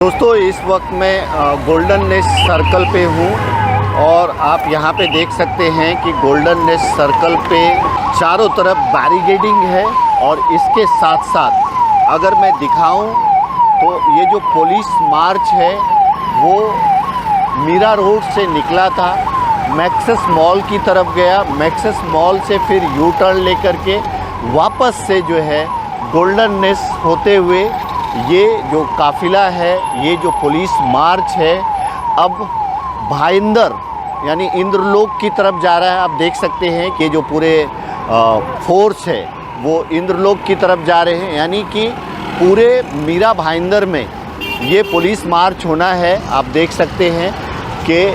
दोस्तों इस वक्त मैं गोल्डन नेस्ट सर्कल पे हूँ और आप यहाँ पे देख सकते हैं कि गोल्डन नेस्ट सर्कल पे चारों तरफ बैरिकेडिंग है। और इसके साथ साथ अगर मैं दिखाऊं तो ये जो पुलिस मार्च है वो मीरा रोड से निकला था, मैक्सेस मॉल की तरफ गया, मैक्सेस मॉल से फिर यू टर्न लेकर के वापस से जो है गोल्डन नेस्ट होते हुए ये जो काफ़िला है, ये जो पुलिस मार्च है, अब भाईंदर यानी इंद्रलोक की तरफ जा रहा है। आप देख सकते हैं कि जो पूरे फोर्स है वो इंद्रलोक की तरफ जा रहे हैं, यानी कि पूरे मीरा भाईंदर में ये पुलिस मार्च होना है। आप देख सकते हैं कि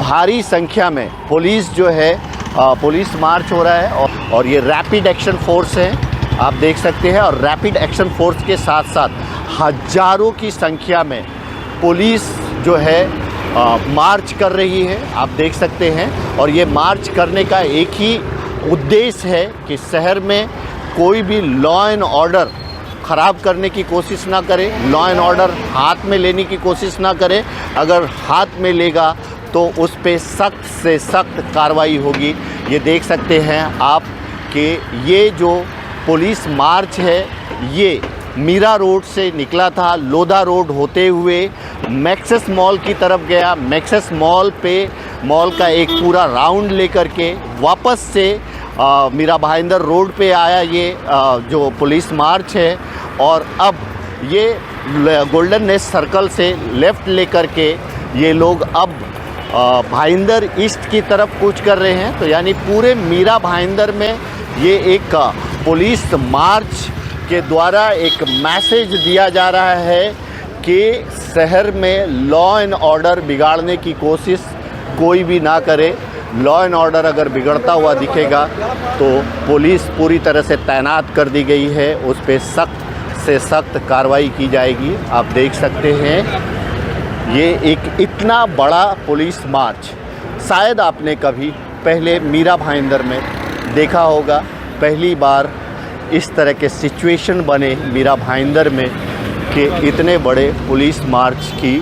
भारी संख्या में पुलिस जो है पुलिस मार्च हो रहा है और ये रैपिड एक्शन फोर्स है, आप देख सकते हैं। और रैपिड एक्शन फोर्स के साथ साथ हजारों की संख्या में पुलिस जो है मार्च कर रही है, आप देख सकते हैं। और ये मार्च करने का एक ही उद्देश्य है कि शहर में कोई भी लॉ एंड ऑर्डर ख़राब करने की कोशिश ना करे, लॉ एंड ऑर्डर हाथ में लेने की कोशिश ना करे। अगर हाथ में लेगा तो उस पर सख्त से सख्त कार्रवाई होगी। ये देख सकते हैं आप कि ये जो पुलिस मार्च है ये मीरा रोड से निकला था, लोधा रोड होते हुए मैक्सेस मॉल की तरफ गया, मैक्सेस मॉल पे मॉल का एक पूरा राउंड लेकर के वापस से मीरा भाईंदर रोड पे आया ये जो पुलिस मार्च है। और अब ये गोल्डन नेस्ट सर्कल से लेफ़्ट लेकर के ये लोग अब भाईंदर ईस्ट की तरफ कूच कर रहे हैं। तो यानी पूरे मीरा भाईंदर में ये एक पुलिस मार्च के द्वारा एक मैसेज दिया जा रहा है कि शहर में लॉ एंड ऑर्डर बिगाड़ने की कोशिश कोई भी ना करे। लॉ एंड ऑर्डर अगर बिगड़ता हुआ दिखेगा तो पुलिस पूरी तरह से तैनात कर दी गई है, उस पर सख्त से सख्त कार्रवाई की जाएगी। आप देख सकते हैं ये एक इतना बड़ा पुलिस मार्च शायद आपने कभी पहले मीरा भाईंदर में देखा होगा। पहली बार इस तरह के सिचुएशन बने मीरा भाईंदर में कि इतने बड़े पुलिस मार्च की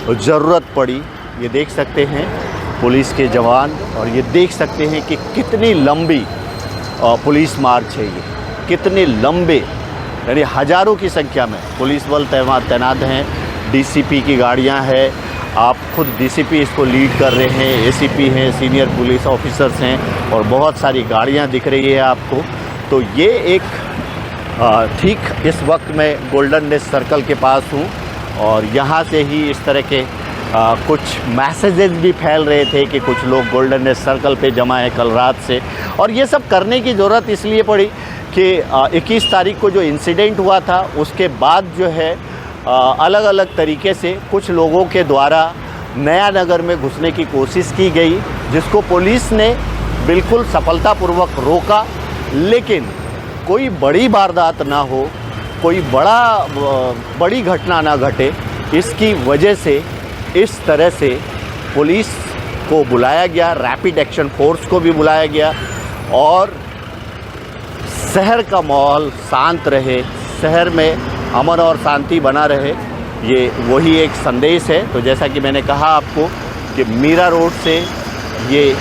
ज़रूरत पड़ी। ये देख सकते हैं पुलिस के जवान और ये देख सकते हैं कि कितनी लंबी पुलिस मार्च है, ये कितने लंबे यानी हज़ारों की संख्या में पुलिस बल तैनात हैं। डीसीपी की गाड़ियां हैं, आप खुद डीसीपी इसको लीड कर रहे हैं, एसीपी हैं, सीनियर पुलिस ऑफिसर्स हैं और बहुत सारी गाड़ियां दिख रही है आपको। तो ये एक ठीक इस वक्त मैं गोल्डन नेस्ट सर्कल के पास हूँ और यहाँ से ही इस तरह के कुछ मैसेजेस भी फैल रहे थे कि कुछ लोग गोल्डन नेस्ट सर्कल पे जमा है कल रात से। और ये सब करने की ज़रूरत इसलिए पड़ी कि 21 तारीख को जो इंसिडेंट हुआ था उसके बाद जो है अलग अलग तरीके से कुछ लोगों के द्वारा नया नगर में घुसने की कोशिश की गई, जिसको पुलिस ने बिल्कुल सफलतापूर्वक रोका। लेकिन कोई बड़ी वारदात ना हो, कोई बड़ी घटना ना घटे, इसकी वजह से इस तरह से पुलिस को बुलाया गया, रैपिड एक्शन फोर्स को भी बुलाया गया और शहर का माहौल शांत रहे, शहर में अमन और शांति बना रहे, ये वही एक संदेश है। तो जैसा कि मैंने कहा आपको कि मीरा रोड से ये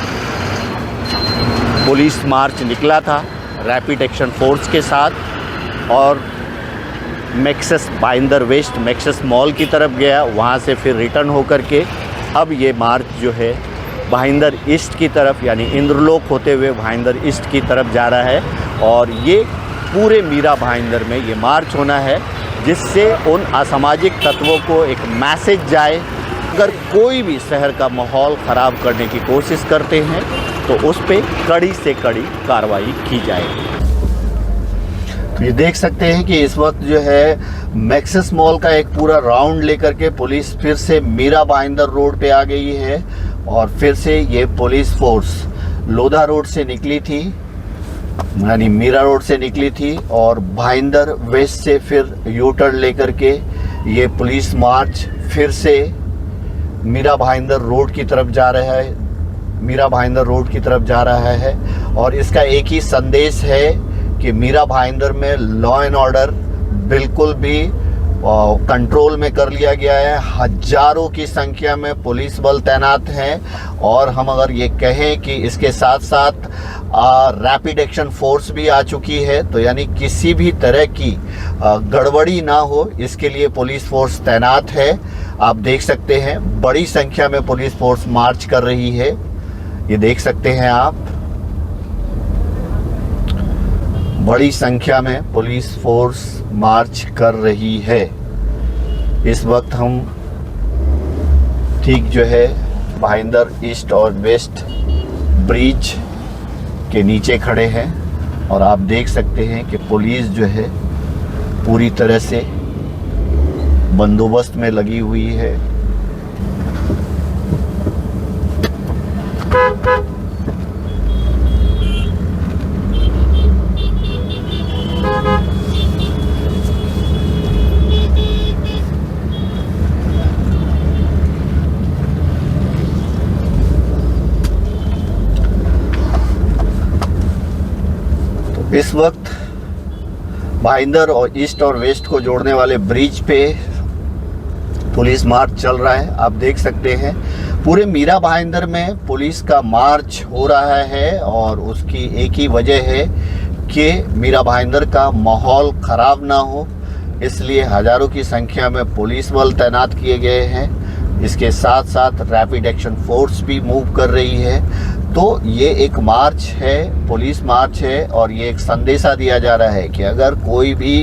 पुलिस मार्च निकला था रैपिड एक्शन फोर्स के साथ और Maxus Bhayandar west Maxus mall की तरफ गया, वहाँ से फिर रिटर्न होकर के अब ये मार्च जो है भाईंदर ईस्ट की तरफ यानी इंद्रलोक होते हुए भाईंदर ईस्ट की तरफ जा रहा है। और ये पूरे मीरा भाईंदर में ये मार्च होना है जिससे उन असामाजिक तत्वों को एक मैसेज जाए, अगर कोई भी शहर का माहौल ख़राब करने की कोशिश करते हैं तो उस पर कड़ी से कड़ी कार्रवाई की जाएगी। तो ये देख सकते हैं कि इस वक्त जो है मैक्सेस मॉल का एक पूरा राउंड लेकर के पुलिस फिर से मीरा भाईंदर रोड पे आ गई है और फिर से ये पुलिस फोर्स लोधा रोड से निकली थी, यानी मीरा रोड से निकली थी और भाईंदर वेस्ट से फिर यू टर्न लेकर के ये पुलिस मार्च फिर से मीरा भाईंदर रोड की तरफ जा रहा है, मीरा भाईंदर रोड की तरफ जा रहा है। और इसका एक ही संदेश है कि मीरा भाईंदर में लॉ एंड ऑर्डर बिल्कुल भी कंट्रोल में कर लिया गया है। हजारों की संख्या में पुलिस बल तैनात हैं और हम अगर ये कहें कि इसके साथ साथ रैपिड एक्शन फोर्स भी आ चुकी है, तो यानी किसी भी तरह की गड़बड़ी ना हो इसके लिए पुलिस फोर्स तैनात है। आप देख सकते हैं बड़ी संख्या में पुलिस फोर्स मार्च कर रही है, ये देख सकते हैं आप। बड़ी संख्या में पुलिस फोर्स मार्च कर रही है। इस वक्त हम ठीक जो है भाईंदर ईस्ट और वेस्ट ब्रिज के नीचे खड़े हैं और आप देख सकते हैं कि पुलिस जो है पूरी तरह से बंदोबस्त में लगी हुई है। इस वक्त भाईंदर और ईस्ट और वेस्ट को जोड़ने वाले ब्रिज पे पुलिस मार्च चल रहा है। आप देख सकते हैं पूरे मीरा भाईंदर में पुलिस का मार्च हो रहा है और उसकी एक ही वजह है कि मीरा भाईंदर का माहौल ख़राब ना हो, इसलिए हज़ारों की संख्या में पुलिस बल तैनात किए गए हैं। इसके साथ साथ रैपिड एक्शन फोर्स भी मूव कर रही है। तो ये एक मार्च है, पुलिस मार्च है और ये एक संदेशा दिया जा रहा है कि अगर कोई भी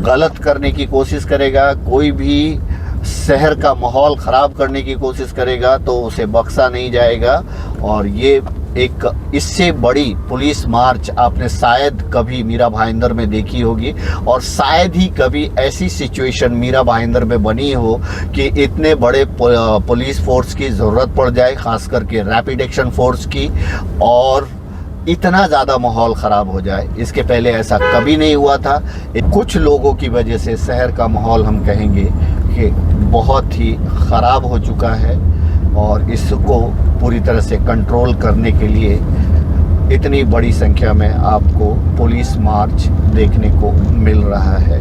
गलत करने की कोशिश करेगा, कोई भी शहर का माहौल ख़राब करने की कोशिश करेगा तो उसे बख्शा नहीं जाएगा। और ये एक इससे बड़ी पुलिस मार्च आपने शायद कभी मीरा भाईंदर में देखी होगी और शायद ही कभी ऐसी सिचुएशन मीरा भाईंदर में बनी हो कि इतने बड़े पुलिस फोर्स की ज़रूरत पड़ जाए, ख़ास करके रैपिड एक्शन फोर्स की, और इतना ज़्यादा माहौल ख़राब हो जाए। इसके पहले ऐसा कभी नहीं हुआ था। कुछ लोगों की वजह से शहर का माहौल हम कहेंगे कि बहुत ही ख़राब हो चुका है और इसको पूरी तरह से कंट्रोल करने के लिए इतनी बड़ी संख्या में आपको पुलिस मार्च देखने को मिल रहा है।